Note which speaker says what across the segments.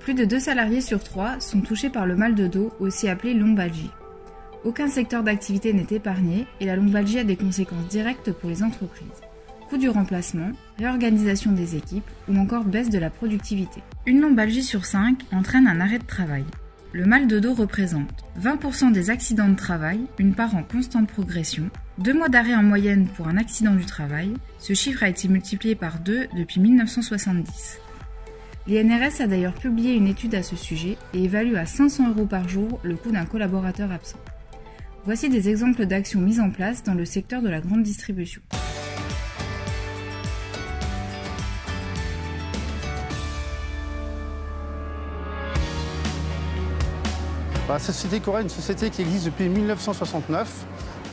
Speaker 1: Plus de 2 salariés sur 3 sont touchés par le mal de dos, aussi appelé lombalgie. Aucun secteur d'activité n'est épargné et la lombalgie a des conséquences directes pour les entreprises. Coût du remplacement, réorganisation des équipes ou encore baisse de la productivité. Une lombalgie sur 5 entraîne un arrêt de travail. Le mal de dos représente 20% des accidents de travail, une part en constante progression, 2 mois d'arrêt en moyenne pour un accident du travail. Ce chiffre a été multiplié par 2 depuis 1970. L'INRS a d'ailleurs publié une étude à ce sujet et évalue à 500 € par jour le coût d'un collaborateur absent. Voici des exemples d'actions mises en place dans le secteur de la grande distribution.
Speaker 2: La société Cora est une société qui existe depuis 1969.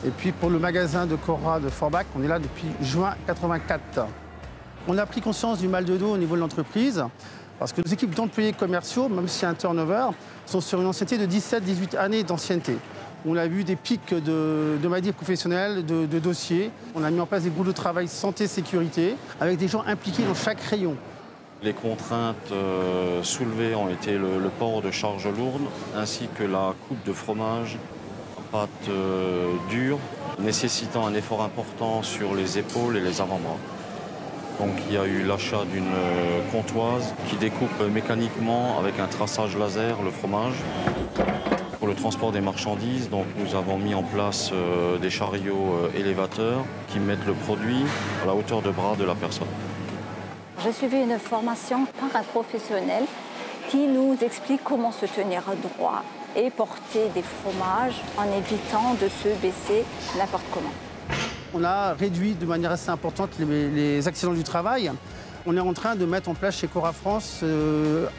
Speaker 2: Et puis pour le magasin de Cora de Forbach, on est là depuis juin 1984. On a pris conscience du mal de dos au niveau de l'entreprise parce que nos équipes d'employés commerciaux, même s'il y a un turnover, sont sur une ancienneté de 17-18 années d'ancienneté. On a vu des pics de maladies professionnelles, de dossiers. On a mis en place des groupes de travail santé-sécurité avec des gens impliqués dans chaque rayon.
Speaker 3: Les contraintes soulevées ont été le port de charges lourdes ainsi que la coupe de fromage à pâte dure, nécessitant un effort important sur les épaules et les avant-bras. Donc il y a eu l'achat d'une comptoise qui découpe mécaniquement avec un traçage laser le fromage. Pour le transport des marchandises, donc, nous avons mis en place des chariots élévateurs qui mettent le produit à la hauteur de bras de la personne.
Speaker 4: J'ai suivi une formation par un professionnel qui nous explique comment se tenir droit et porter des fromages en évitant de se baisser n'importe comment.
Speaker 2: On a réduit de manière assez importante les accidents du travail. On est en train de mettre en place chez Cora France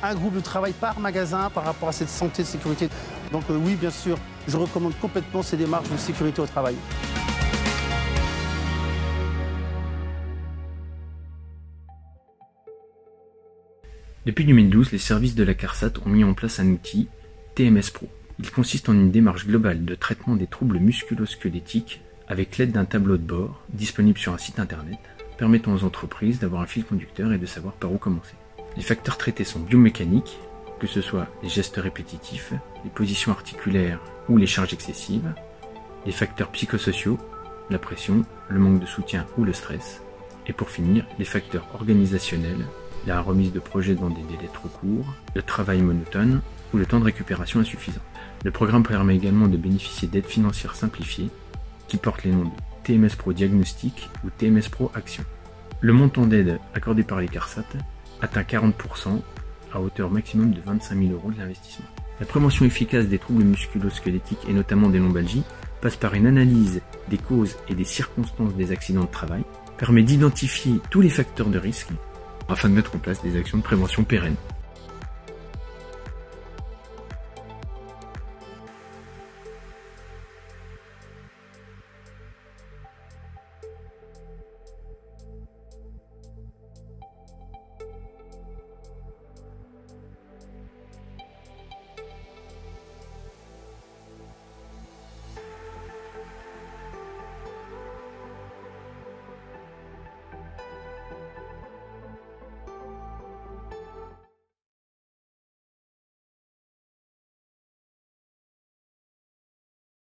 Speaker 2: un groupe de travail par magasin par rapport à cette santé et sécurité. Donc oui, bien sûr, je recommande complètement ces démarches de sécurité au travail.
Speaker 5: Depuis 2012, les services de la CARSAT ont mis en place un outil, TMS Pro. Il consiste en une démarche globale de traitement des troubles musculo-squelettiques avec l'aide d'un tableau de bord disponible sur un site internet permettant aux entreprises d'avoir un fil conducteur et de savoir par où commencer. Les facteurs traités sont biomécaniques, que ce soit les gestes répétitifs, les positions articulaires ou les charges excessives, les facteurs psychosociaux, la pression, le manque de soutien ou le stress, et pour finir, les facteurs organisationnels, la remise de projets dans des délais trop courts, le travail monotone ou le temps de récupération insuffisant. Le programme permet également de bénéficier d'aides financières simplifiées qui portent les noms de TMS Pro Diagnostic ou TMS Pro Action. Le montant d'aide accordé par les CARSAT atteint 40% à hauteur maximum de 25 000 € de l'investissement. La prévention efficace des troubles musculo-squelettiques et notamment des lombalgies passe par une analyse des causes et des circonstances des accidents de travail, permet d'identifier tous les facteurs de risque afin de mettre en place des actions de prévention pérennes.